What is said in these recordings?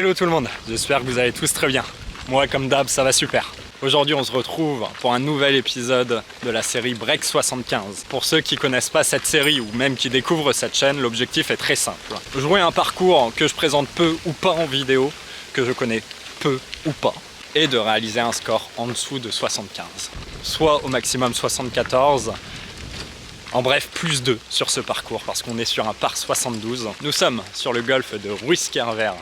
Hello tout le monde, j'espère que vous allez tous très bien. Moi comme d'hab ça va super. Aujourd'hui on se retrouve pour un nouvel épisode de la série Break 75. Pour ceux qui connaissent pas cette série ou même qui découvrent cette chaîne, l'objectif est très simple. Jouer un parcours que je présente peu ou pas en vidéo, que je connais peu ou pas, et de réaliser un score en dessous de 75. Soit au maximum 74. En bref, plus 2 sur ce parcours parce qu'on est sur un par 72. Nous sommes sur le golfe de Ruisquervert,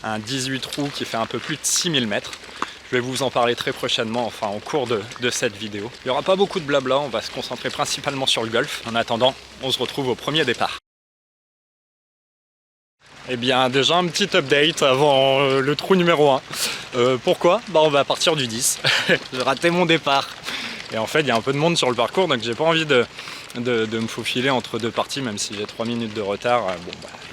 un 18 trous qui fait un peu plus de 6000 mètres. Je vais vous en parler très prochainement, enfin au cours de cette vidéo. Il n'y aura pas beaucoup de blabla, on va se concentrer principalement sur le golf. En attendant, on se retrouve au premier départ. Eh bien déjà un petit update avant le trou numéro 1. Pourquoi? On va partir du 10. J'ai raté mon départ. Et en fait il y a un peu de monde sur le parcours donc j'ai pas envie de me faufiler entre deux parties même si j'ai 3 minutes de retard.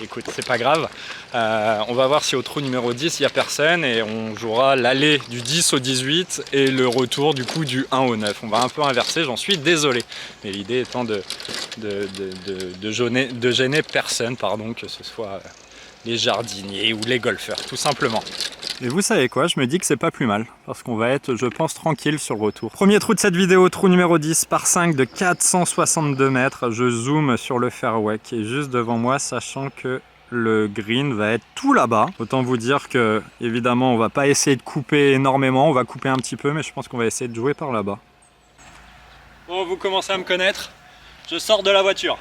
Écoute, c'est pas grave. On va voir si au trou numéro 10 il n'y a personne et on jouera l'aller du 10 au 18 et le retour du coup du 1 au 9. On va un peu inverser, j'en suis désolé. Mais l'idée étant de gêner personne, que ce soit les jardiniers ou les golfeurs, tout simplement. Et vous savez quoi, je me dis que c'est pas plus mal, parce qu'on va être, je pense, tranquille sur le retour. Premier trou de cette vidéo, trou numéro 10 par 5 de 462 mètres. Je zoome sur le fairway qui est juste devant moi, sachant que le green va être tout là-bas. Autant vous dire que, évidemment, on va pas essayer de couper énormément, on va couper un petit peu, mais je pense qu'on va essayer de jouer par là-bas. Bon, vous commencez à me connaître, je sors de la voiture.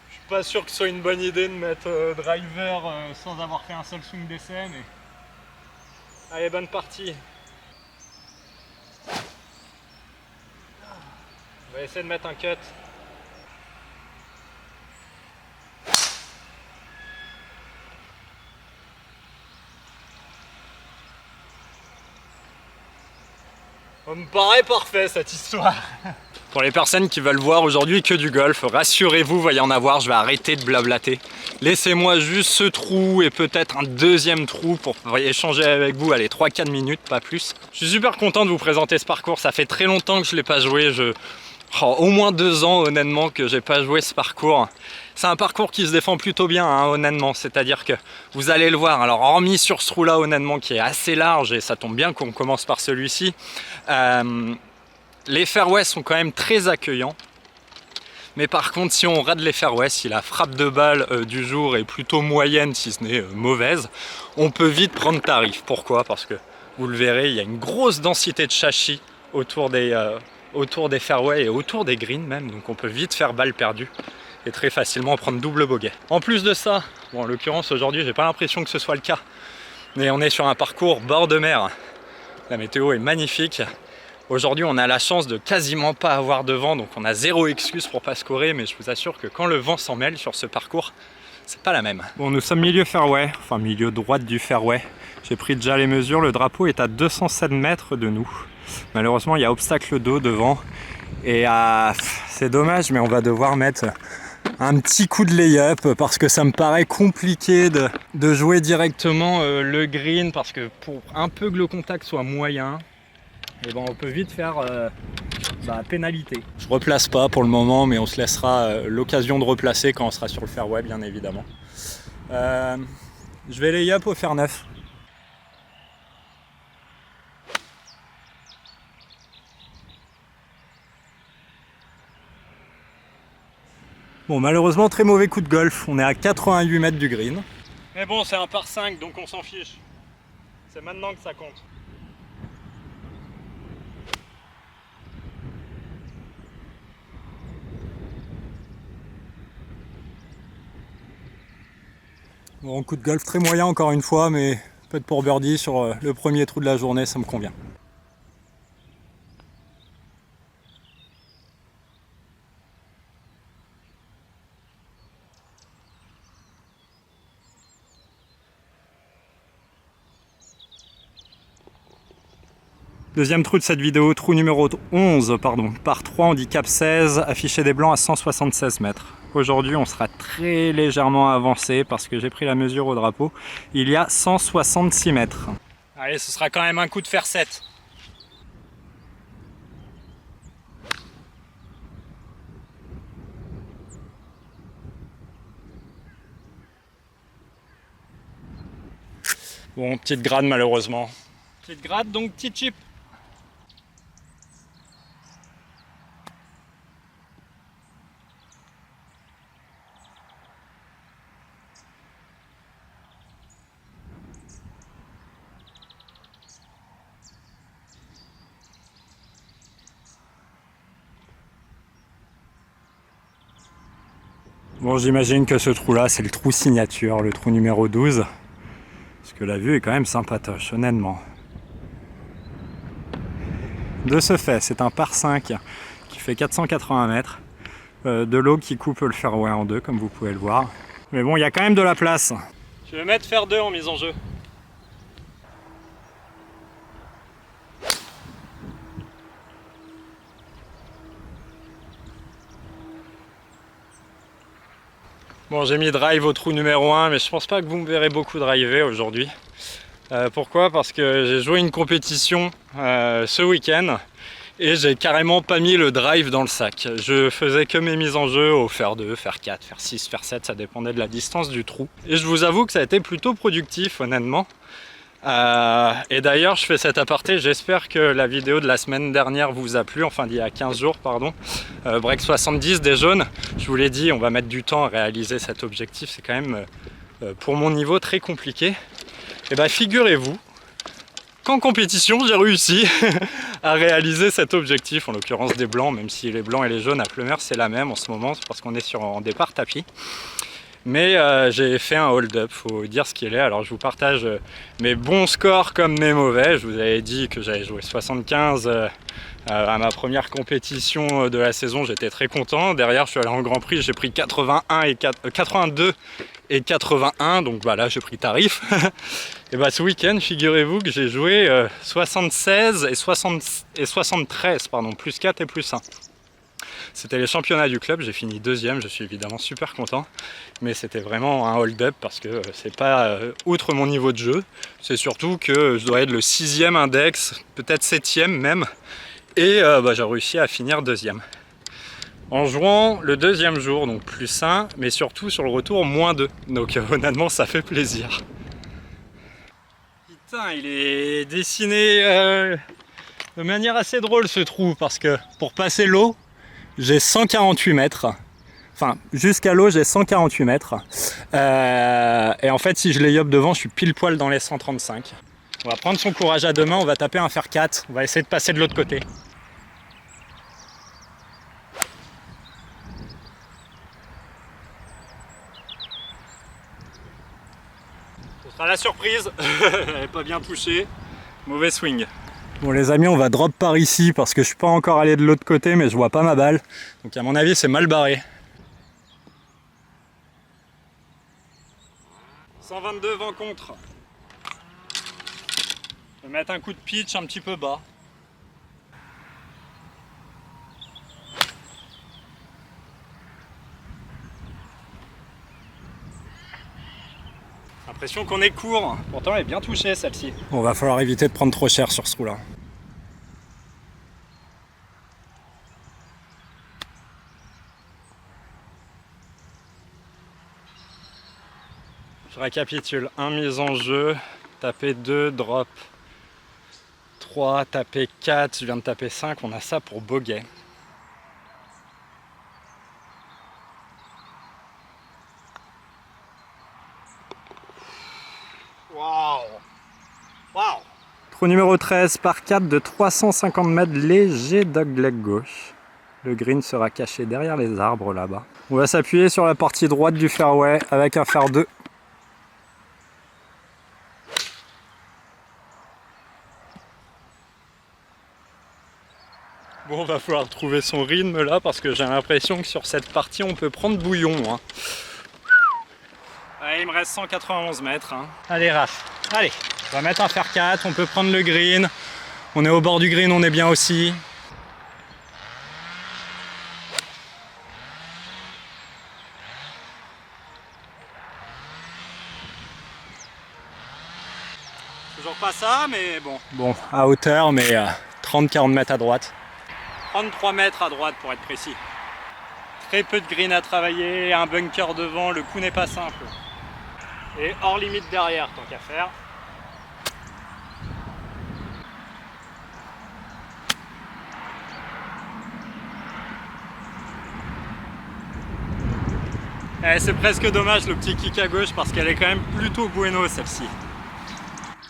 Je suis pas sûr que ce soit une bonne idée de mettre driver sans avoir fait un seul swing d'essai, mais... Allez, bonne partie. On va essayer de mettre un cut. Ça me paraît parfait cette histoire. Pour les personnes qui veulent voir aujourd'hui que du golf, rassurez-vous, va y en avoir, je vais arrêter de blablater. Laissez-moi juste ce trou et peut-être un deuxième trou pour échanger avec vous, allez, 3-4 minutes, pas plus. Je suis super content de vous présenter ce parcours, ça fait très longtemps que je ne l'ai pas joué, au moins 2 ans honnêtement que j'ai pas joué ce parcours. C'est un parcours qui se défend plutôt bien, hein, honnêtement, c'est-à-dire que vous allez le voir, alors hormis sur ce trou-là honnêtement qui est assez large et ça tombe bien qu'on commence par celui-ci, les fairways sont quand même très accueillants. Mais par contre, si on rate les fairways, si la frappe de balle du jour est plutôt moyenne, si ce n'est mauvaise, on peut vite prendre tarif. Pourquoi? Parce que, vous le verrez, il y a une grosse densité de châssis autour des fairways et autour des greens même. Donc on peut vite faire balle perdue et très facilement prendre double bogey. En plus de ça, bon, en l'occurrence aujourd'hui, j'ai pas l'impression que ce soit le cas. Mais on est sur un parcours bord de mer. La météo est magnifique. Aujourd'hui, on a la chance de quasiment pas avoir de vent, donc on a zéro excuse pour pas scorer, mais je vous assure que quand le vent s'en mêle sur ce parcours, c'est pas la même. Bon, nous sommes milieu fairway, enfin milieu droite du fairway. J'ai pris déjà les mesures, le drapeau est à 207 mètres de nous. Malheureusement, il y a obstacle d'eau devant, et c'est dommage, mais on va devoir mettre un petit coup de lay-up parce que ça me paraît compliqué de jouer directement le green, parce que pour un peu que le contact soit moyen, et on peut vite faire pénalité. Je replace pas pour le moment, mais on se laissera l'occasion de replacer quand on sera sur le fairway, bien évidemment. Je vais lay up au fair 9. Bon, malheureusement, très mauvais coup de golf. On est à 88 mètres du green. Mais bon, c'est un par 5, donc on s'en fiche. C'est maintenant que ça compte. Bon, coup de golf très moyen encore une fois, mais peut-être pour birdie sur le premier trou de la journée, ça me convient. Deuxième trou de cette vidéo, trou numéro 11, par 3, handicap 16, affiché des blancs à 176 mètres. Aujourd'hui, on sera très légèrement avancé parce que j'ai pris la mesure au drapeau. Il y a 166 mètres. Allez, ce sera quand même un coup de fer 7. Bon, petite grade malheureusement. Petite grade, donc petite chip. Bon, j'imagine que ce trou-là, c'est le trou signature, le trou numéro 12. Parce que la vue est quand même sympatoche, honnêtement. De ce fait, c'est un par 5 qui fait 480 mètres. De l'eau qui coupe le fairway en deux, comme vous pouvez le voir. Mais bon, il y a quand même de la place. Je vais mettre fer 2 en mise en jeu. Bon, j'ai mis drive au trou numéro 1, mais je pense pas que vous me verrez beaucoup driver aujourd'hui. Pourquoi? Parce que j'ai joué une compétition ce week-end et j'ai carrément pas mis le drive dans le sac. Je faisais que mes mises en jeu au fer 2, fer 4, fer 6, fer 7, ça dépendait de la distance du trou. Et je vous avoue que ça a été plutôt productif, honnêtement. Et d'ailleurs, je fais cet aparté, j'espère que la vidéo de la semaine dernière vous a plu, enfin d'il y a 15 jours, pardon. Break 70 des jaunes, je vous l'ai dit, on va mettre du temps à réaliser cet objectif, c'est quand même, pour mon niveau, très compliqué. Et bien, figurez-vous qu'en compétition, j'ai réussi à réaliser cet objectif, en l'occurrence des blancs, même si les blancs et les jaunes à Pleumeur, c'est la même en ce moment, c'est parce qu'on est en départ tapis. Mais j'ai fait un hold-up, faut dire ce qu'il est. Alors je vous partage mes bons scores comme mes mauvais. Je vous avais dit que j'avais joué 75 à ma première compétition de la saison, j'étais très content. Derrière je suis allé en Grand Prix, j'ai pris 82 et 81, donc voilà, j'ai pris tarif. Et bah ce week-end, figurez-vous que j'ai joué 76 et 73, pardon, plus 4 et plus 1. C'était les championnats du club, j'ai fini deuxième, je suis évidemment super content. Mais c'était vraiment un hold-up parce que c'est pas outre mon niveau de jeu, c'est surtout que je dois être le 6e index, peut-être 7e même. Et j'ai réussi à finir deuxième. En jouant le deuxième jour, donc plus 1, mais surtout sur le retour moins 2. Donc honnêtement ça fait plaisir. Putain, il est dessiné de manière assez drôle ce trou, parce que pour passer l'eau, j'ai 148 mètres. Enfin, jusqu'à l'eau, j'ai 148 mètres. Et en fait, si je les yob devant, je suis pile poil dans les 135. On va prendre son courage à deux mains, on va taper un fer 4. On va essayer de passer de l'autre côté. Ce sera la surprise. Elle n'est pas bien touchée. Mauvais swing. Bon les amis, on va drop par ici parce que je suis pas encore allé de l'autre côté, mais je vois pas ma balle. Donc à mon avis, c'est mal barré. 122 vent contre. Je vais mettre un coup de pitch un petit peu bas. L'impression qu'on est court, pourtant elle est bien touchée celle-ci. Bon, va falloir éviter de prendre trop cher sur ce trou-là. Je récapitule, 1 mise en jeu, taper 2, drop 3, taper 4, je viens de taper 5, on a ça pour bogey. Waouh! Waouh! Trou numéro 13 par 4 de 350 mètres, léger dogleg gauche. Le green sera caché derrière les arbres là-bas. On va s'appuyer sur la partie droite du fairway avec un fer 2. Bon, va falloir trouver son rythme là parce que j'ai l'impression que sur cette partie on peut prendre bouillon. Hein. Allez, il me reste 191 mètres. Hein. Allez Raph, allez, on va mettre un fer 4, on peut prendre le green. On est au bord du green, on est bien aussi. Toujours pas ça, mais bon. Bon, à hauteur, mais 30-40 mètres à droite. 33 mètres à droite pour être précis. Très peu de green à travailler, un bunker devant, le coup n'est pas simple. Et hors limite derrière, tant qu'à faire. C'est presque dommage le petit kick à gauche parce qu'elle est quand même plutôt bueno celle-ci.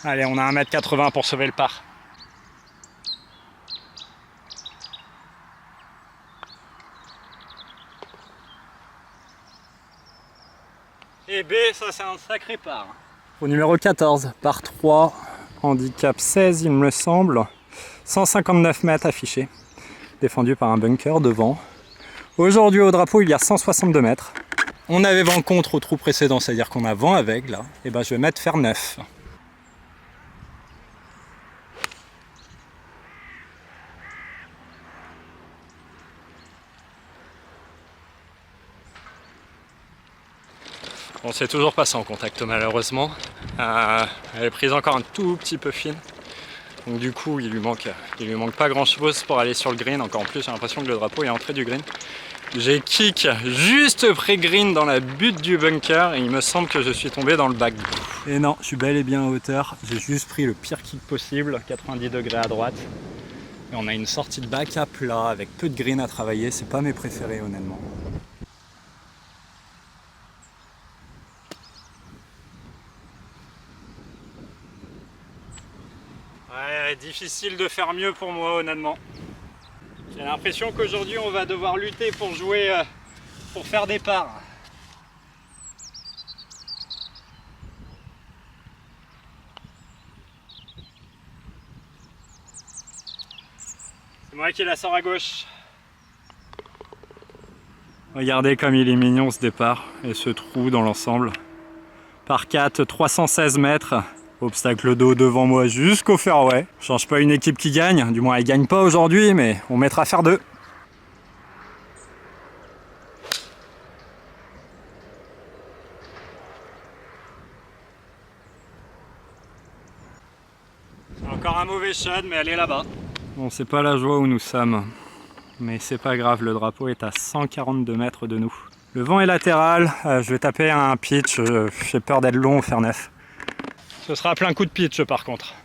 Allez, on a 1m80 pour sauver le par. Et B, ça c'est un sacré par. Au numéro 14, par 3, handicap 16 il me semble. 159 mètres affichés, défendu par un bunker devant. Aujourd'hui au drapeau il y a 162 mètres. On avait vent contre au trou précédent, c'est-à-dire qu'on a vent avec là. Et ben je vais mettre fer 9. Bon, c'est toujours passé en contact malheureusement. Elle est prise encore un tout petit peu fine. Donc du coup il lui manque pas grand chose pour aller sur le green. Encore en plus j'ai l'impression que le drapeau est entré du green. J'ai kick juste près green dans la butte du bunker et il me semble que je suis tombé dans le bac. Et non, je suis bel et bien en hauteur. J'ai juste pris le pire kick possible, 90 degrés à droite. Et on a une sortie de bac à plat avec peu de green à travailler. C'est pas mes préférés honnêtement. Ouais, difficile de faire mieux pour moi honnêtement. J'ai l'impression qu'aujourd'hui on va devoir lutter pour jouer, pour faire des parts. C'est moi qui la sors à gauche. Regardez comme il est mignon ce départ et ce trou dans l'ensemble. Par 4, 316 mètres. Obstacle d'eau devant moi jusqu'au fairway. Change pas une équipe qui gagne, du moins elle gagne pas aujourd'hui, mais on mettra fer 2. Encore un mauvais shot, mais elle est là-bas. Bon, c'est pas la joie où nous sommes, mais c'est pas grave, le drapeau est à 142 mètres de nous. Le vent est latéral, je vais taper un pitch, j'ai peur d'être long au fer 9. Ce sera plein coup de pitch par contre.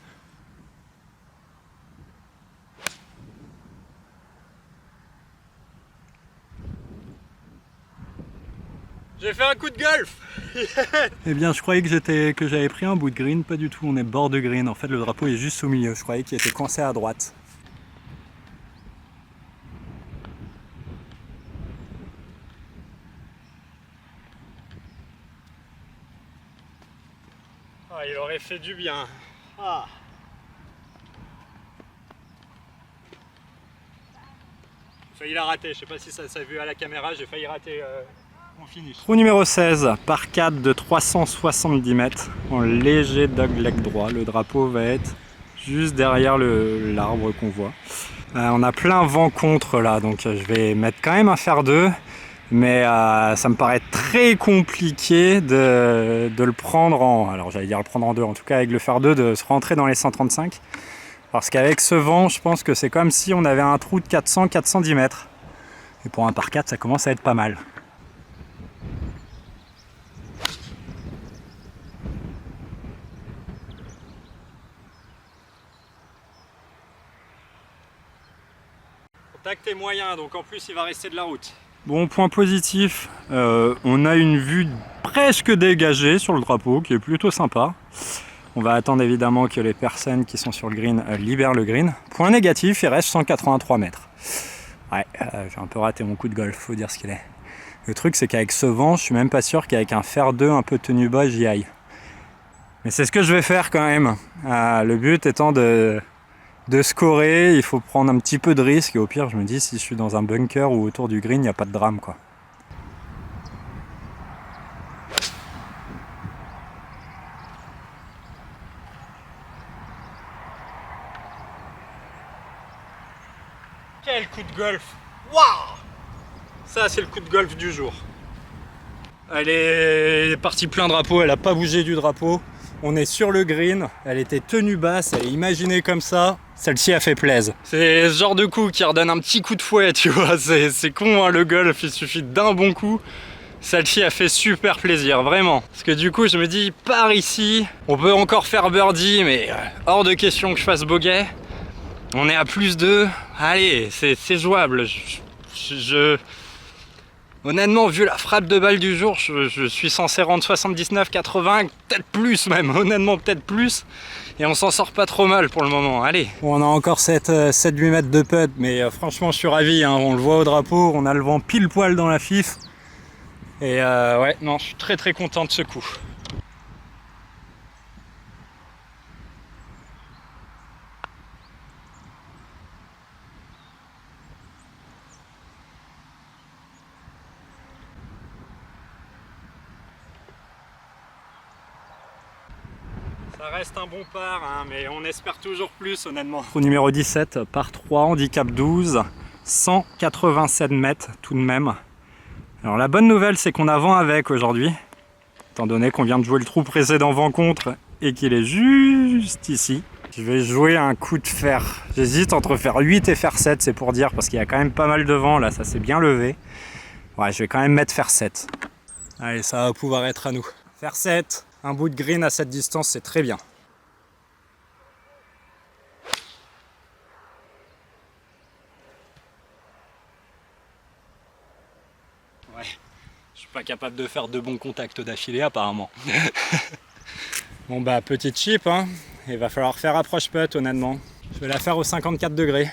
J'ai fait un coup de golf. Eh bien je croyais que j'avais pris un bout de green, pas du tout, on est bord de green. En fait le drapeau est juste au milieu, je croyais qu'il était coincé à droite. Ah, il aurait fait du bien. Ah. J'ai failli la rater, je sais pas si ça s'est vu à la caméra, j'ai failli rater mon finish. Trou numéro 16, par 4 de 370 mètres, en léger dogleg droit. Le drapeau va être juste derrière l'arbre qu'on voit. On a plein vent contre là, donc je vais mettre quand même un fer 2. Mais ça me paraît très compliqué de le prendre en... Alors j'allais dire le prendre en 2, en tout cas avec le fer 2, de se rentrer dans les 135. Parce qu'avec ce vent, je pense que c'est comme si on avait un trou de 400-410 mètres. Et pour un par 4, ça commence à être pas mal. Contact est moyen, donc en plus il va rester de la route. Bon, point positif, on a une vue presque dégagée sur le drapeau qui est plutôt sympa. On va attendre évidemment que les personnes qui sont sur le green libèrent le green. Point négatif, il reste 183 mètres. Ouais, j'ai un peu raté mon coup de golf, faut dire ce qu'il est. Le truc c'est qu'avec ce vent, je suis même pas sûr qu'avec un fer 2 un peu tenu bas, j'y aille. Mais c'est ce que je vais faire quand même. Le but étant de scorer, il faut prendre un petit peu de risque et au pire je me dis si je suis dans un bunker ou autour du green, il n'y a pas de drame quoi. Quel coup de golf! Waouh! Ça c'est le coup de golf du jour. Elle est partie plein drapeau, elle n'a pas bougé du drapeau. On est sur le green, elle était tenue basse, elle est imaginée comme ça. Celle-ci a fait plaisir. C'est ce genre de coup qui redonne un petit coup de fouet, tu vois. C'est con, hein, le golf, il suffit d'un bon coup. Celle-ci a fait super plaisir, vraiment. Parce que du coup, je me dis, par ici, on peut encore faire birdie, mais hors de question que je fasse bogey. On est à plus 2. Allez, c'est jouable. Honnêtement, vu la frappe de balle du jour, je suis censé rendre 79, 80, peut-être plus même, honnêtement peut-être plus. Et on s'en sort pas trop mal pour le moment, allez. Bon, on a encore 7-8 mètres de putt, mais franchement je suis ravi, hein. On le voit au drapeau, on a le vent pile poil dans la fif. Et ouais, non, je suis très très content de ce coup. Ça reste un bon par, hein, mais on espère toujours plus honnêtement. Au numéro 17, par 3, handicap 12, 187 mètres tout de même. Alors la bonne nouvelle c'est qu'on a vent avec aujourd'hui, étant donné qu'on vient de jouer le trou précédent vent contre et qu'il est juste ici. Je vais jouer un coup de fer. J'hésite entre faire 8 et faire 7, c'est pour dire, parce qu'il y a quand même pas mal de vent, là ça s'est bien levé. Ouais, je vais quand même mettre faire 7. Allez, ça va pouvoir être à nous. Faire 7. Un bout de green à cette distance, c'est très bien. Ouais, je suis pas capable de faire de bons contacts d'affilée apparemment. Bon bah, petite chip, hein. Il va falloir faire approche putt honnêtement. Je vais la faire au 54 degrés.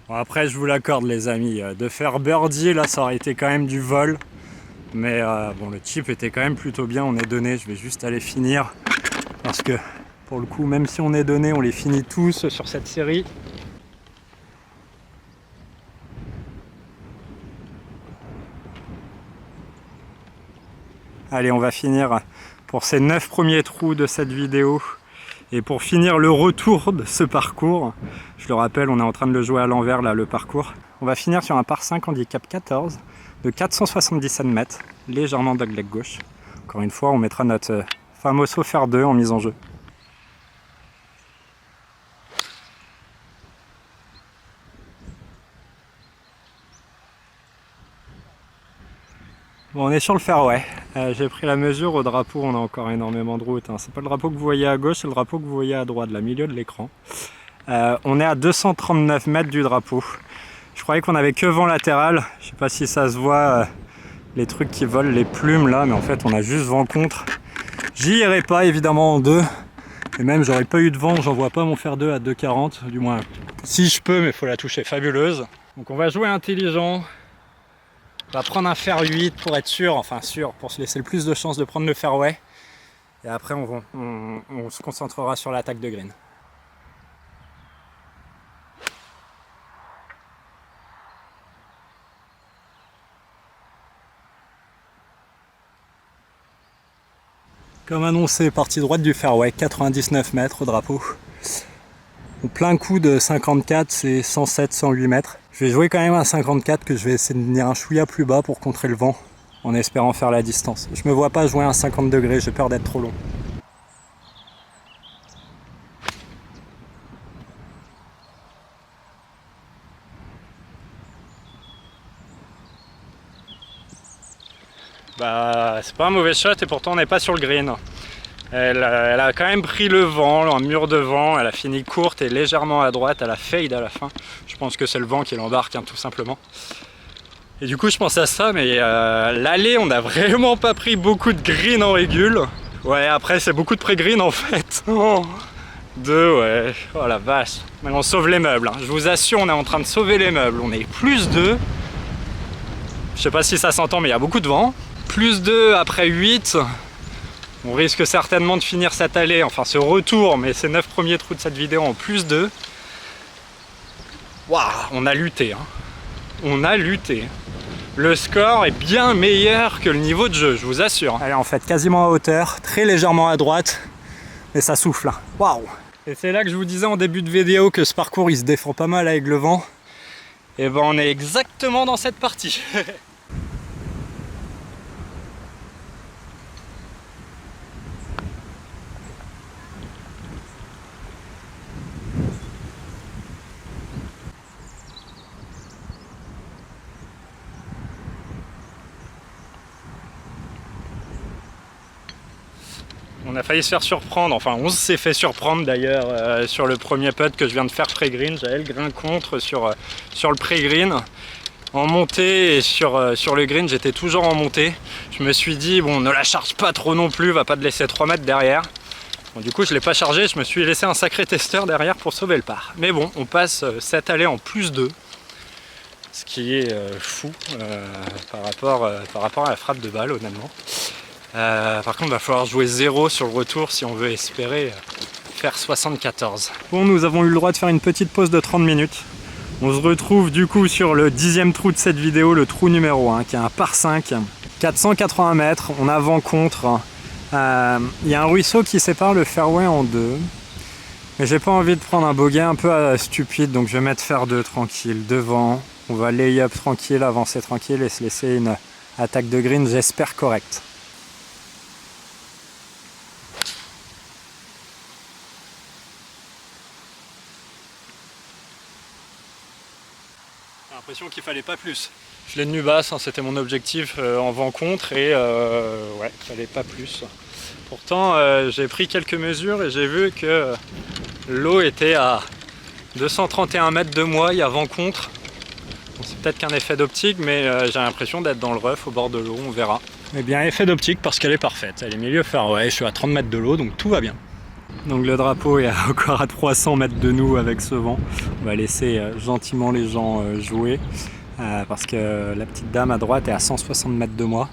Bon, après je vous l'accorde les amis, de faire birdie là ça aurait été quand même du vol. Mais bon, le chip était quand même plutôt bien, on est donné, je vais juste aller finir. Parce que pour le coup, même si on est donné, on les finit tous sur cette série. Allez, on va finir pour ces 9 premiers trous de cette vidéo. Et pour finir le retour de ce parcours, je le rappelle, on est en train de le jouer à l'envers là, le parcours. On va finir sur un par 5 handicap 14 de 477 mètres, légèrement dogleg gauche. Encore une fois, on mettra notre fameux saut faire 2 en mise en jeu. Bon, on est sur le fairway. J'ai pris la mesure au drapeau, on a encore énormément de route, hein. C'est pas le drapeau que vous voyez à gauche, c'est le drapeau que vous voyez à droite, là, milieu de l'écran. On est à 239 mètres du drapeau. Je croyais qu'on avait que vent latéral. Je sais pas si ça se voit, les trucs qui volent, les plumes là, mais en fait on a juste vent contre. J'y irai pas évidemment en 2. Et même j'aurais pas eu de vent, j'en vois pas mon faire 2 à 2,40. Du moins, si je peux, mais il faut la toucher fabuleuse. Donc on va jouer intelligent. On va prendre un fer 8 pour être sûr, enfin sûr, pour se laisser le plus de chances de prendre le fairway. Et après on se concentrera sur l'attaque de green. Comme annoncé, partie droite du fairway, 99 mètres au drapeau. Au plein coup de 54, c'est 107-108 mètres. Je vais jouer quand même à 54 que je vais essayer de venir un chouïa plus bas pour contrer le vent en espérant faire la distance. Je me vois pas jouer à 50 degrés, j'ai peur d'être trop long. Bah, c'est pas un mauvais shot et pourtant on n'est pas sur le green. Elle a quand même pris le vent, un mur de vent, elle a fini courte et légèrement à droite, elle a fade à la fin. Je pense que c'est le vent qui l'embarque, hein, tout simplement. Et du coup je pense à ça, mais l'allée on n'a vraiment pas pris beaucoup de green en régule. Ouais, après c'est beaucoup de pré-green en fait. Oh, 2, ouais, oh la vache. Mais on sauve les meubles, hein. Je vous assure, on est en train de sauver les meubles. On est plus 2. Je sais pas si ça s'entend, mais il y a beaucoup de vent. Plus 2 après 8. On risque certainement de finir cette allée, enfin ce retour, mais ces 9 premiers trous de cette vidéo en plus 2. Waouh, on a lutté, hein. On a lutté. Le score est bien meilleur que le niveau de jeu, je vous assure. Allez, en fait, quasiment à hauteur, très légèrement à droite, mais ça souffle, hein. Waouh. Et c'est là que je vous disais en début de vidéo que ce parcours il se défend pas mal avec le vent. Et ben on est exactement dans cette partie. On a failli se faire surprendre, enfin on s'est fait surprendre d'ailleurs sur le premier putt que je viens de faire pré-green. J'avais le grain contre sur le pré-green. En montée et sur le green, j'étais toujours en montée. Je me suis dit, bon, ne la charge pas trop non plus, va pas te laisser 3 mètres derrière. Bon, du coup, je l'ai pas chargé, je me suis laissé un sacré testeur derrière pour sauver le par. Mais bon, on passe cette allée en +2, ce qui est fou par rapport à la frappe de balle, honnêtement. Par contre, il va falloir jouer 0 sur le retour si on veut espérer faire 74. Bon, nous avons eu le droit de faire une petite pause de 30 minutes. On se retrouve du coup sur le 10e trou de cette vidéo, le trou numéro 1, qui est un par 5, 480 mètres, on a vent contre. Il y a un ruisseau qui sépare le fairway en deux. Mais j'ai pas envie de prendre un bogey un peu stupide, donc je vais mettre faire 2 tranquille, devant. On va lay up tranquille, avancer tranquille et se laisser une attaque de green, j'espère correcte. J'ai l'impression qu'il fallait pas plus. Je l'ai tenu basse, hein, c'était mon objectif en vent contre et ouais, il fallait pas plus. Pourtant j'ai pris quelques mesures et j'ai vu que l'eau était à 231 mètres de moi, il y a vent contre. Bon, c'est peut-être qu'un effet d'optique, mais j'ai l'impression d'être dans le rough au bord de l'eau, on verra. Eh bien effet d'optique parce qu'elle est parfaite, elle est milieu fairway, je suis à 30 mètres de l'eau donc tout va bien. Donc le drapeau est encore à 300 mètres de nous avec ce vent. On va laisser gentiment les gens jouer parce que la petite dame à droite est à 160 mètres de moi.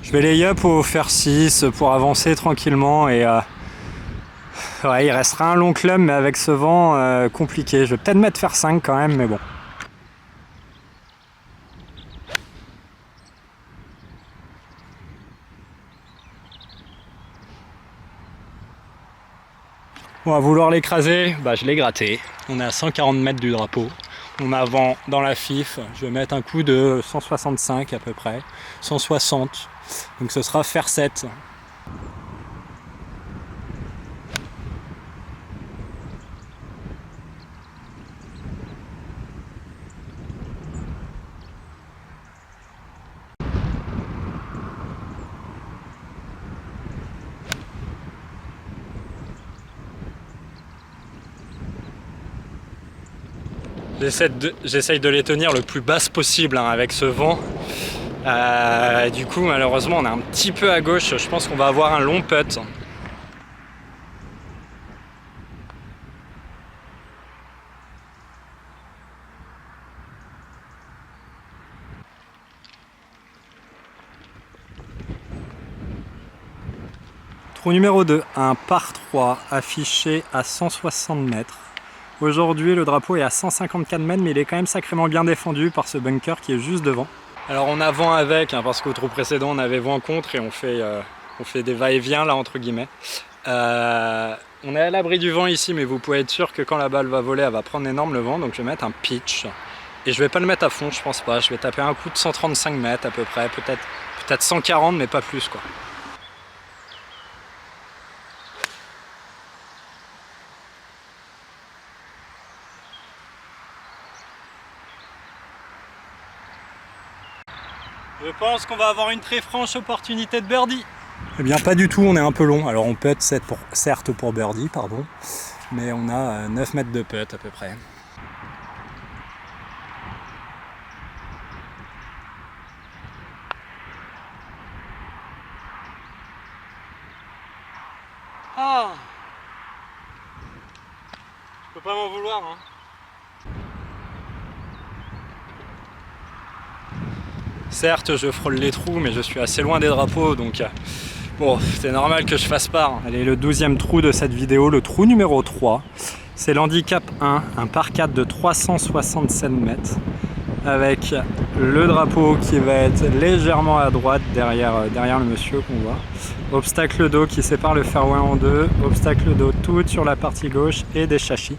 Je vais lay up au fer 6 pour avancer tranquillement et ouais, il restera un long club mais avec ce vent compliqué. Je vais peut-être mettre fer 5 quand même mais bon. Bon, à vouloir l'écraser, bah, je l'ai gratté. On est à 140 mètres du drapeau. On a vent dans la fif. Je vais mettre un coup de 165 à peu près. 160. Donc ce sera fer 7. J'essaye de les tenir le plus basse possible hein, avec ce vent. Du coup, malheureusement, on est un petit peu à gauche. Je pense qu'on va avoir un long putt. Trou numéro 2, un par 3 affiché à 160 mètres. Aujourd'hui, le drapeau est à 154 mètres, mais il est quand même sacrément bien défendu par ce bunker qui est juste devant. Alors on a vent avec, hein, parce qu'au trou précédent, on avait vent contre et on fait des va-et-vient là, entre guillemets. On est à l'abri du vent ici, mais vous pouvez être sûr que quand la balle va voler, elle va prendre énorme le vent. Donc je vais mettre un pitch. Et je vais pas le mettre à fond, je pense pas. Je vais taper un coup de 135 mètres à peu près, peut-être 140, mais pas plus quoi. Je pense qu'on va avoir une très franche opportunité de birdie. Eh bien pas du tout, on est un peu long. Alors on putt certes pour birdie, pardon, mais on a 9 mètres de putt à peu près. Ah, je peux pas m'en vouloir hein. Certes, je frôle les trous, mais je suis assez loin des drapeaux, donc bon, c'est normal que je fasse part. Allez, le 12e trou de cette vidéo, le trou numéro 3. C'est l'handicap 1, un par 4 de 367 mètres, avec le drapeau qui va être légèrement à droite derrière le monsieur qu'on voit. Obstacle d'eau qui sépare le fairway en deux, obstacle d'eau tout sur la partie gauche et des châssis.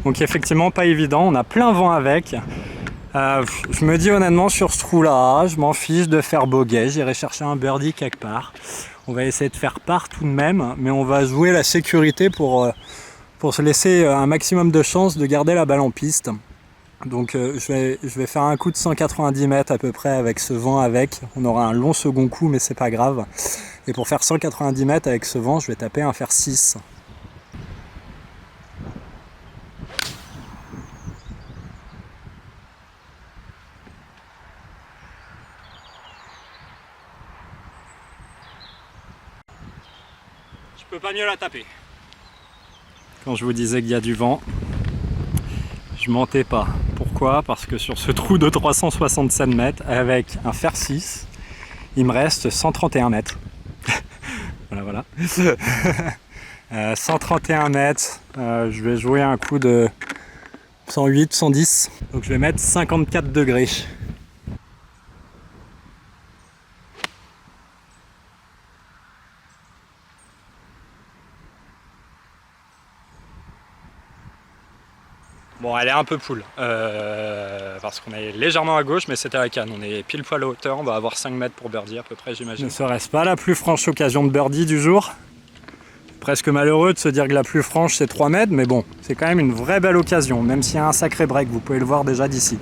Donc effectivement pas évident, on a plein vent avec. Je me dis honnêtement sur ce trou là, je m'en fiche de faire bogey, j'irai chercher un birdie quelque part. On va essayer de faire part tout de même, mais on va jouer la sécurité pour se laisser un maximum de chance de garder la balle en piste. Donc je vais faire un coup de 190 mètres à peu près avec ce vent avec. On aura un long second coup mais c'est pas grave. Et pour faire 190 mètres avec ce vent, je vais taper un fer 6. Je peux pas mieux la taper. Quand je vous disais qu'il y a du vent, je mentais pas. Pourquoi? Parce que sur ce trou de 367 mètres, avec un fer 6, il me reste 131 mètres. voilà. 131 mètres, je vais jouer un coup de 108, 110. Donc je vais mettre 54 degrés. Bon, elle est un peu poule, parce qu'on est légèrement à gauche, mais c'était la canne. On est pile poil à hauteur, on va avoir 5 mètres pour birdie à peu près, j'imagine. Ne serait-ce pas la plus franche occasion de birdie du jour? Presque malheureux de se dire que la plus franche c'est 3 mètres, mais bon, c'est quand même une vraie belle occasion, même s'il y a un sacré break, vous pouvez le voir déjà d'ici.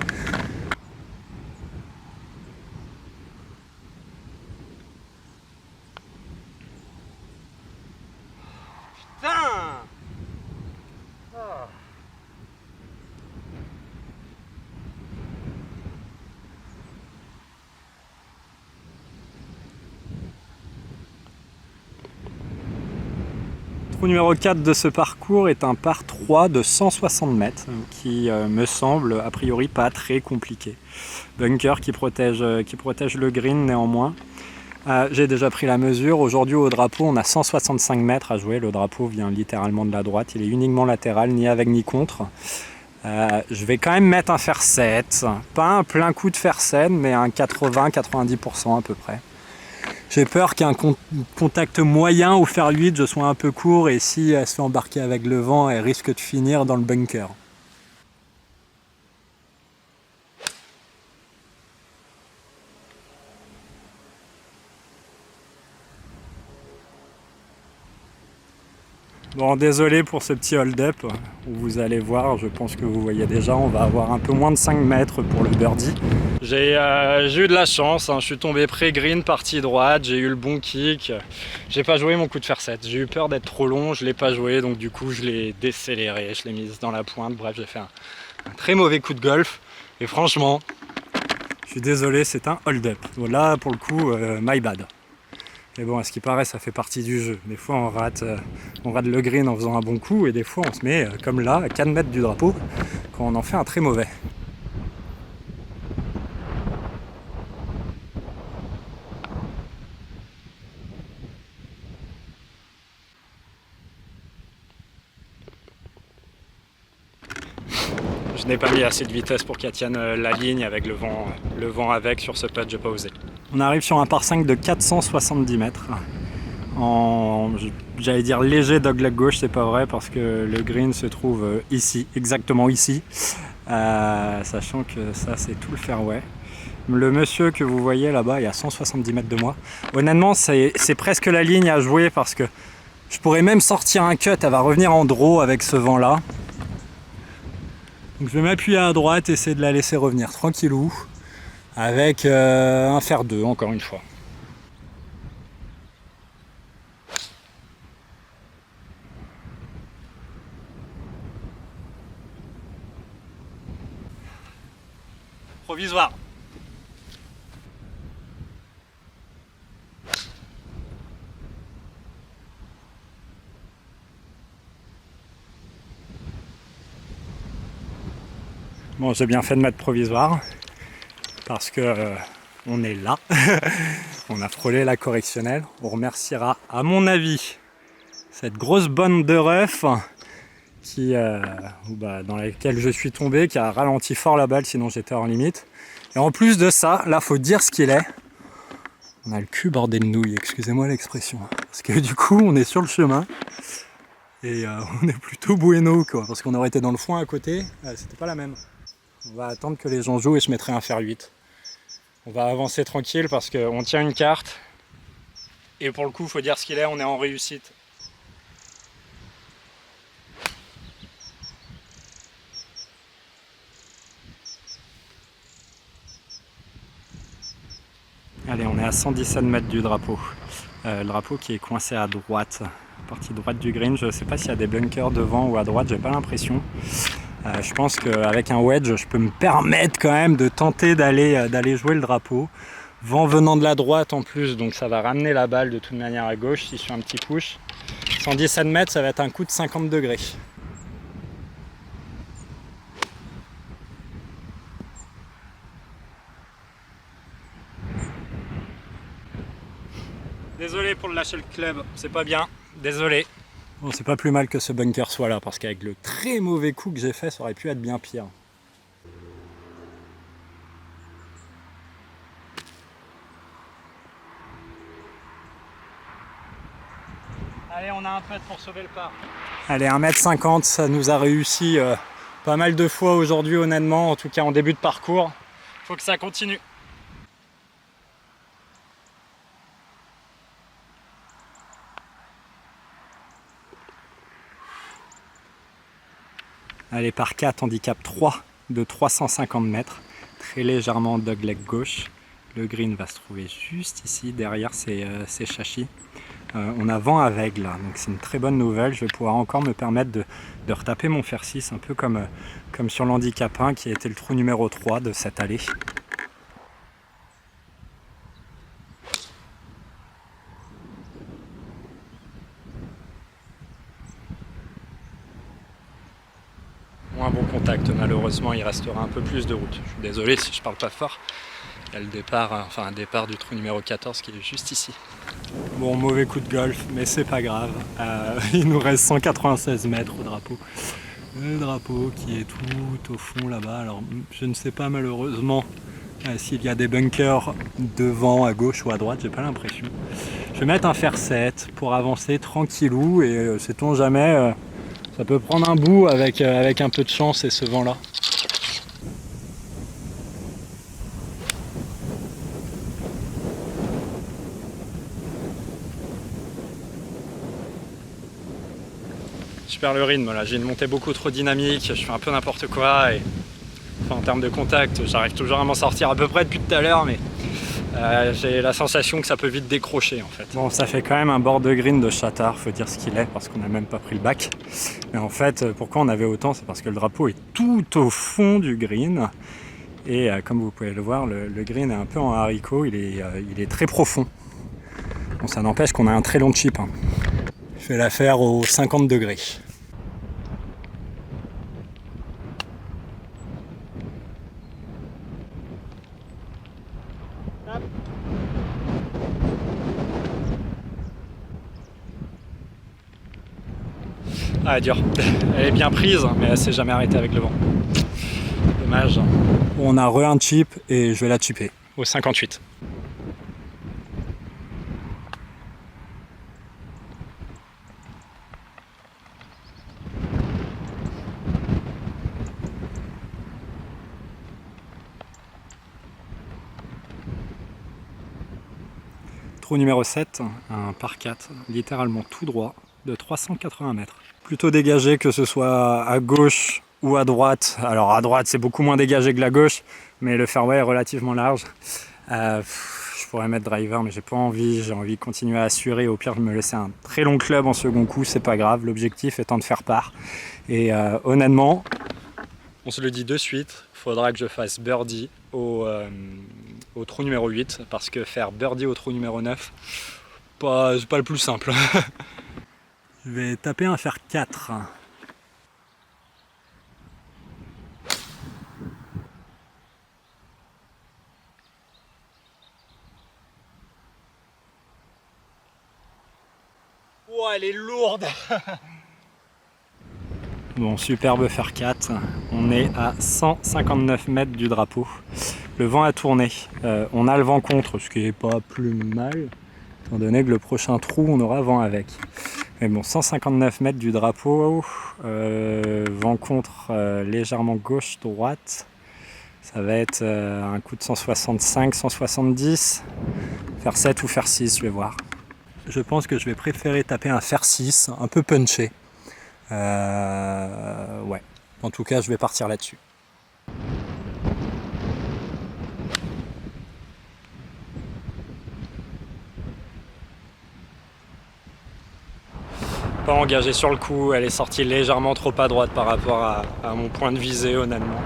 Le numéro 4 de ce parcours est un par 3 de 160 mètres qui me semble a priori pas très compliqué. Bunker qui protège le green néanmoins. J'ai déjà pris la mesure. Aujourd'hui au drapeau on a 165 mètres à jouer. Le drapeau vient littéralement de la droite. Il est uniquement latéral, ni avec ni contre. Je vais quand même mettre un fer 7. Pas un plein coup de fer 7 mais un 80-90% à peu près. J'ai peur qu'un contact moyen au fer 8 je sois un peu court et si elle se fait embarquer avec le vent, elle risque de finir dans le bunker. Bon, désolé pour ce petit hold-up, vous allez voir, je pense que vous voyez déjà, on va avoir un peu moins de 5 mètres pour le birdie. J'ai eu de la chance, hein. Je suis tombé pré-green, partie droite, j'ai eu le bon kick. J'ai pas joué mon coup de fer 7, j'ai eu peur d'être trop long, je l'ai pas joué, donc du coup je l'ai décéléré, je l'ai mise dans la pointe, bref j'ai fait un très mauvais coup de golf. Et franchement, je suis désolé, c'est un hold-up. Donc là pour le coup, my bad. Mais bon, à ce qui paraît, ça fait partie du jeu. Des fois, on rate le green en faisant un bon coup, et des fois, on se met, comme là, à 4 mètres du drapeau, quand on en fait un très mauvais. Je n'ai pas mis assez de vitesse pour qu'elle tienne la ligne avec le vent avec sur ce putt, j'ai pas osé. On arrive sur un par 5 de 470 mètres. J'allais dire léger dogleg gauche, c'est pas vrai parce que le green se trouve ici, exactement ici, sachant que ça c'est tout le fairway. Le monsieur que vous voyez là-bas est à 170 mètres de moi. Honnêtement c'est presque la ligne à jouer parce que je pourrais même sortir un cut, elle va revenir en draw avec ce vent là. Donc je vais m'appuyer à droite, essayer de la laisser revenir tranquillou avec un fer 2 encore une fois. Provisoire. Bon, j'ai bien fait de mettre provisoire parce que on est là. On a frôlé la correctionnelle. On remerciera, à mon avis, cette grosse bande de ref dans laquelle je suis tombé, qui a ralenti fort la balle, sinon j'étais hors limite. Et en plus de ça, là, faut dire ce qu'il est. On a le cul bordé de nouilles, excusez-moi l'expression. Parce que du coup, on est sur le chemin. Et on est plutôt bueno, quoi. Parce qu'on aurait été dans le foin à côté, c'était pas la même. On va attendre que les gens jouent et je mettrai un fer 8. On va avancer tranquille parce qu'on tient une carte. Et pour le coup, faut dire ce qu'il est, on est en réussite. est à 117 mètres du drapeau. Le drapeau qui est coincé à droite, partie droite du green. Je ne sais pas s'il y a des bunkers devant ou à droite, j'ai pas l'impression. Je pense qu'avec un wedge, je peux me permettre quand même de tenter d'aller jouer le drapeau. Vent venant de la droite en plus, donc ça va ramener la balle de toute manière à gauche si je fais un petit push. 117 mètres, ça va être un coup de 50 degrés. Désolé pour le lâcher le club, c'est pas bien, désolé. Bon, c'est pas plus mal que ce bunker soit là, parce qu'avec le très mauvais coup que j'ai fait, ça aurait pu être bien pire. Allez, on a un putt pour sauver le par. Allez, 1m50, ça nous a réussi pas mal de fois aujourd'hui, honnêtement, en tout cas en début de parcours. Faut que ça continue. Allez, par 4, handicap 3 de 350 mètres, très légèrement dogleg gauche. Le green va se trouver juste ici, derrière ces châchis. On a vent avec là, donc c'est une très bonne nouvelle. Je vais pouvoir encore me permettre de retaper mon fer 6, un peu comme sur l'handicap 1 qui a été le trou numéro 3 de cette allée. Moins bon contact, malheureusement il restera un peu plus de route. Je suis désolé si je parle pas fort. Il y a le départ, un départ du trou numéro 14 qui est juste ici. Bon, mauvais coup de golf, mais c'est pas grave. Il nous reste 196 mètres au drapeau. Le drapeau qui est tout au fond là-bas. Alors je ne sais pas malheureusement s'il y a des bunkers devant, à gauche ou à droite, j'ai pas l'impression. Je vais mettre un fer 7 pour avancer tranquillou et sait-on jamais, ça peut prendre un bout avec un peu de chance et ce vent-là. Je perds le rythme là, j'ai une montée beaucoup trop dynamique, je fais un peu n'importe quoi et enfin, en termes de contact, j'arrive toujours à m'en sortir à peu près depuis tout à l'heure, mais j'ai la sensation que ça peut vite décrocher en fait. Bon, ça fait quand même un bord de green de chatard, faut dire ce qu'il est, parce qu'on n'a même pas pris le bac. Mais en fait, pourquoi on avait autant, c'est parce que le drapeau est tout au fond du green. Et comme vous pouvez le voir, le green est un peu en haricot, il est très profond. Bon, ça n'empêche qu'on a un très long chip. Hein. Je vais la faire aux 50 degrés. Ah, dur. Elle est bien prise, mais elle s'est jamais arrêtée avec le vent. Dommage. On a un chip et je vais la chipper au 58. Trou numéro 7, un par 4, littéralement tout droit, de 380 mètres. Plutôt dégagé que ce soit à gauche ou à droite. Alors à droite c'est beaucoup moins dégagé que la gauche, mais le fairway est relativement large. Je pourrais mettre driver mais j'ai pas envie, j'ai envie de continuer à assurer. Au pire je me laisser un très long club en second coup, c'est pas grave. L'objectif étant de faire part. Et honnêtement, on se le dit de suite, il faudra que je fasse birdie au trou numéro 8 parce que faire birdie au trou numéro 9, c'est pas le plus simple. Je vais taper un fer 4. Oh, elle est lourde. Bon, superbe fer 4. On est à 159 mètres du drapeau. Le vent a tourné. On a le vent contre, ce qui n'est pas plus mal, étant donné que le prochain trou, on aura vent avec. Mais bon, 159 mètres du drapeau, vent contre légèrement gauche-droite. Ça va être un coup de 165, 170. Fer 7 ou fer 6, je vais voir. Je pense que je vais préférer taper un fer 6, un peu punché. Ouais, en tout cas, je vais partir là-dessus. pas engagée sur le coup, elle est sortie légèrement trop à droite par rapport à mon point de visée honnêtement.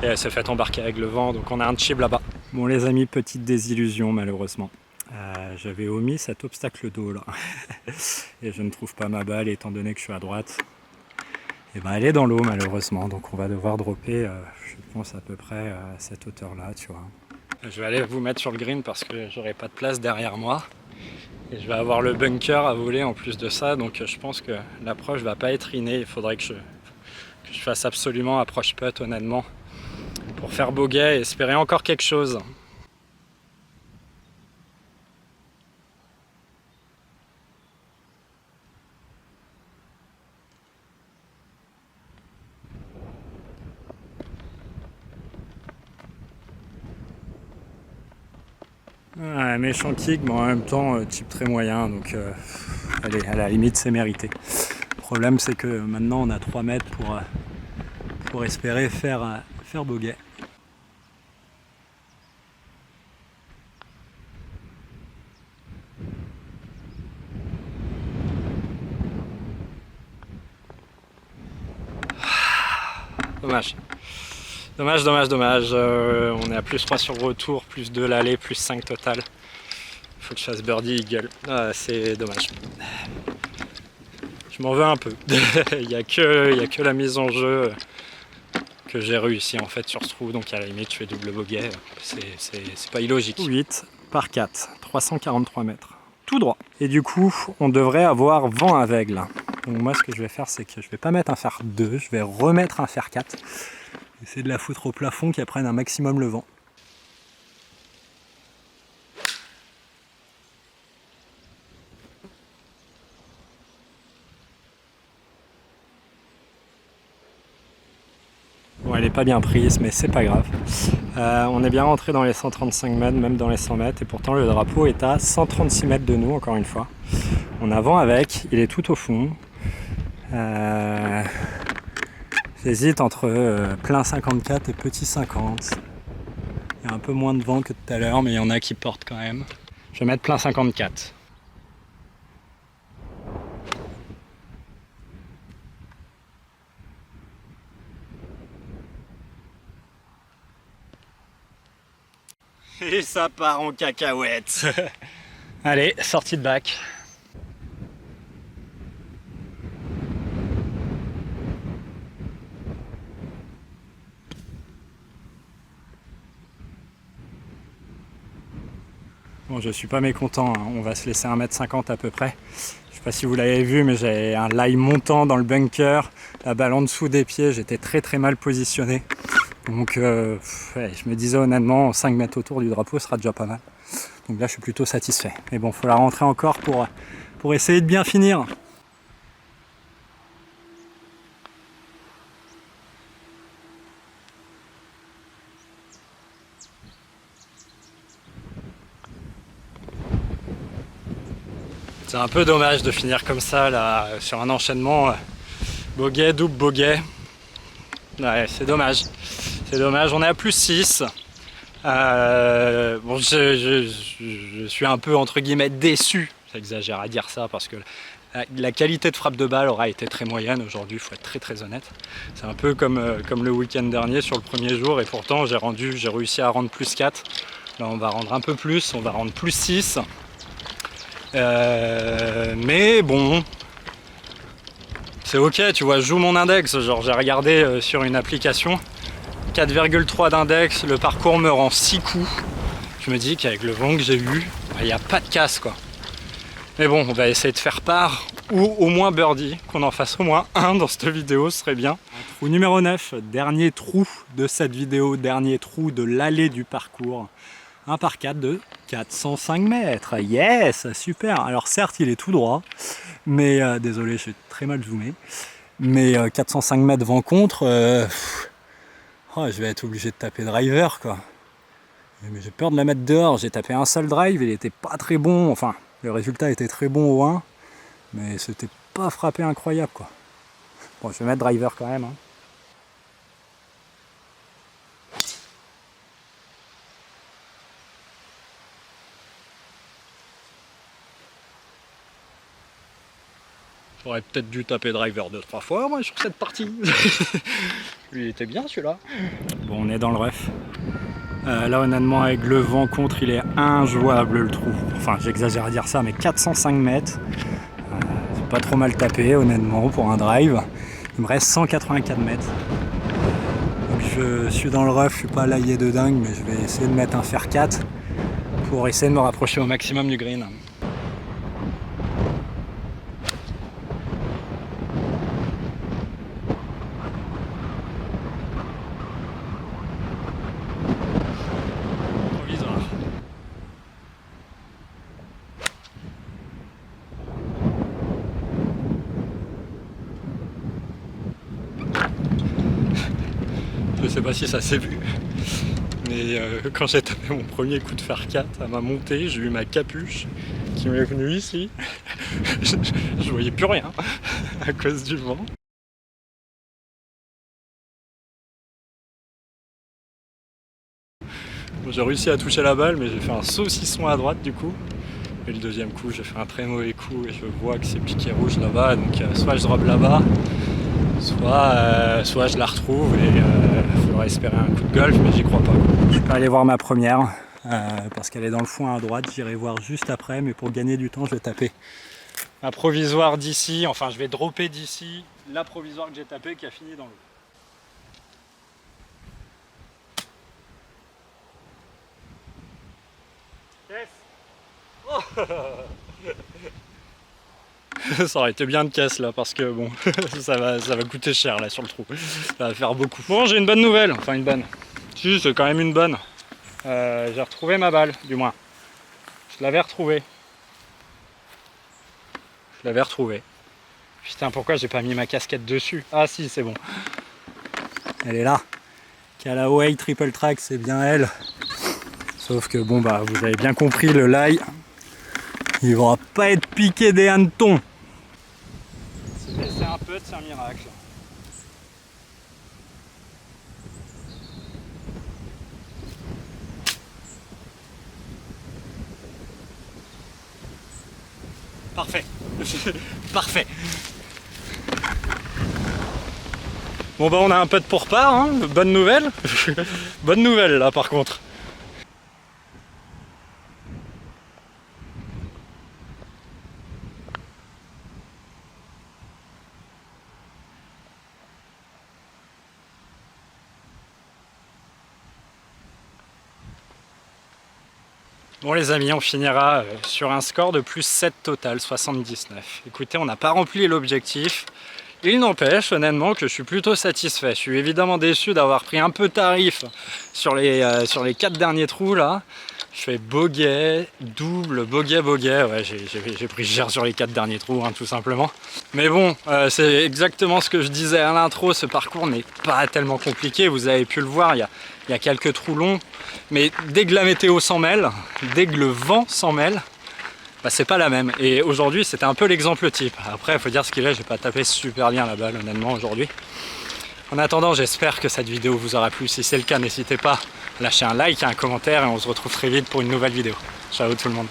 Et elle s'est fait embarquer avec le vent, donc on a un chib là-bas. Bon les amis, petite désillusion malheureusement. J'avais omis cet obstacle d'eau là. Et je ne trouve pas ma balle étant donné que je suis à droite. Et ben elle est dans l'eau malheureusement, donc on va devoir dropper, je pense à peu près à cette hauteur là, tu vois. Je vais aller vous mettre sur le green parce que j'aurai pas de place derrière moi. Et je vais avoir le bunker à voler en plus de ça, donc je pense que l'approche va pas être innée. Il faudrait que je fasse absolument approche putt honnêtement pour faire bogey et espérer encore quelque chose. Ouais, méchant kick, mais en même temps type très moyen, donc allez, à la limite c'est mérité. Le problème c'est que maintenant on a 3 mètres pour espérer faire bogey. Dommage. Dommage. On est à plus 3 sur le retour, plus 2 l'aller, plus 5 total. Faut que je fasse birdie eagle. Ah, c'est dommage. Je m'en veux un peu. Il n'y a que la mise en jeu que j'ai réussi en fait sur ce trou. Donc à la limite, je fais double bogey. C'est pas illogique. 8 par 4, 343 mètres. Tout droit. Et du coup, on devrait avoir vent aveugle. Donc moi, ce que je vais faire, c'est que je vais pas mettre un fer 2, je vais remettre un fer 4. Essayer de la foutre au plafond qui prenne un maximum le vent. Bon, elle n'est pas bien prise, mais c'est pas grave. On est bien rentré dans les 135 mètres, même dans les 100 mètres, et pourtant le drapeau est à 136 mètres de nous, encore une fois. On a vent avec, il est tout au fond. J'hésite entre plein 54 et petit 50. Il y a un peu moins de vent que tout à l'heure, mais il y en a qui portent quand même. Je vais mettre plein 54. Et ça part en cacahuète. Allez, sortie de bac. Bon, je suis pas mécontent, hein. On va se laisser 1m50 à peu près. Je sais pas si vous l'avez vu, mais j'ai un lie montant dans le bunker, la balle en dessous des pieds, j'étais très mal positionné. Donc ouais, je me disais honnêtement, 5 mètres autour du drapeau sera déjà pas mal. Donc là je suis plutôt satisfait. Mais bon, il faut la rentrer encore pour essayer de bien finir. C'est un peu dommage de finir comme ça là, sur un enchaînement bogey, double bogey. Ouais, c'est dommage. C'est dommage, on est à plus 6. Bon, je suis un peu entre guillemets déçu. J'exagère à dire ça parce que la qualité de frappe de balle aura été très moyenne aujourd'hui, il faut être très honnête. C'est un peu comme le week-end dernier sur le premier jour et pourtant j'ai réussi à rendre plus 4. Là on va rendre un peu plus, on va rendre plus 6. Mais bon, c'est ok, tu vois, je joue mon index, genre j'ai regardé sur une application, 4,3 d'index, le parcours me rend 6 coups. Je me dis qu'avec le vent que j'ai eu, il n'y a pas de casse quoi. Mais bon, on va essayer de faire part, ou au moins birdie, qu'on en fasse au moins un dans cette vidéo, ce serait bien. Trou numéro 9, dernier trou de cette vidéo, dernier trou de l'allée du parcours. 1 par 4 de 405 mètres. Yes, super. Alors certes, il est tout droit, mais désolé, je suis très mal zoomé. Mais 405 mètres vent contre, je vais être obligé de taper driver quoi. Mais j'ai peur de la mettre dehors. J'ai tapé un seul drive, il était pas très bon. Enfin, le résultat était très bon au 1, mais c'était pas frappé incroyable quoi. Bon, je vais mettre driver quand même. Hein. J'aurais peut-être dû taper driver 2-3 fois moi sur cette partie. Lui il était bien celui-là. Bon, on est dans le rough. Là honnêtement avec le vent contre il est injouable le trou. Enfin j'exagère à dire ça mais 405 mètres. C'est pas trop mal tapé honnêtement pour un drive. Il me reste 184 mètres. Donc je suis dans le rough, je suis pas laillé de dingue mais je vais essayer de mettre un fer 4 pour essayer de me rapprocher au maximum du green. Je sais pas si ça s'est vu, mais quand j'ai tapé mon premier coup de fer 4 à ma montée, j'ai eu ma capuche qui m'est venue ici. je voyais plus rien à cause du vent. Bon, j'ai réussi à toucher la balle, mais j'ai fait un saucisson à droite du coup. Et le deuxième coup, j'ai fait un très mauvais coup et je vois que c'est piqué rouge là-bas, donc soit je drop là-bas, soit je la retrouve et il faudra espérer un coup de golf, mais j'y crois pas. Je vais pas aller voir ma première parce qu'elle est dans le foin à droite, j'irai voir juste après, mais pour gagner du temps je vais taper ma provisoire d'ici, enfin je vais dropper d'ici la provisoire que j'ai tapée qui a fini dans l'eau. Yes. Oh. Ça aurait été bien de casse là parce que bon ça va coûter cher là sur le trou, ça va faire beaucoup. Bon, j'ai une bonne nouvelle, enfin une bonne, si c'est quand même une bonne. J'ai retrouvé ma balle, du moins je l'avais retrouvée. Putain, pourquoi j'ai pas mis ma casquette dessus? Ah si, c'est bon, elle est là. Callaway triple track, c'est bien elle, sauf que bon bah vous avez bien compris, le lie il va pas être piqué des hannetons. C'est un peu, c'est un miracle. Parfait. Parfait. Bon bah on a un putt pour part, hein. Bonne nouvelle. Bonne nouvelle là par contre. Bon les amis, on finira sur un score de plus 7 total, 79. Écoutez, on n'a pas rempli l'objectif. Il n'empêche honnêtement que je suis plutôt satisfait. Je suis évidemment déçu d'avoir pris un peu tarif sur les 4 derniers trous là. Je fais bogey, double, bogey, ouais, j'ai pris cher sur les 4 derniers trous hein, tout simplement. Mais bon, c'est exactement ce que je disais à l'intro, ce parcours n'est pas tellement compliqué, vous avez pu le voir, il y a quelques trous longs, mais dès que la météo s'en mêle, dès que le vent s'en mêle, bah, c'est pas la même. Et aujourd'hui c'était un peu l'exemple type. Après il faut dire ce qu'il est, j'ai pas tapé super bien la balle honnêtement aujourd'hui. En attendant, j'espère que cette vidéo vous aura plu. Si c'est le cas, n'hésitez pas à lâcher un like, un commentaire et on se retrouve très vite pour une nouvelle vidéo. Ciao tout le monde.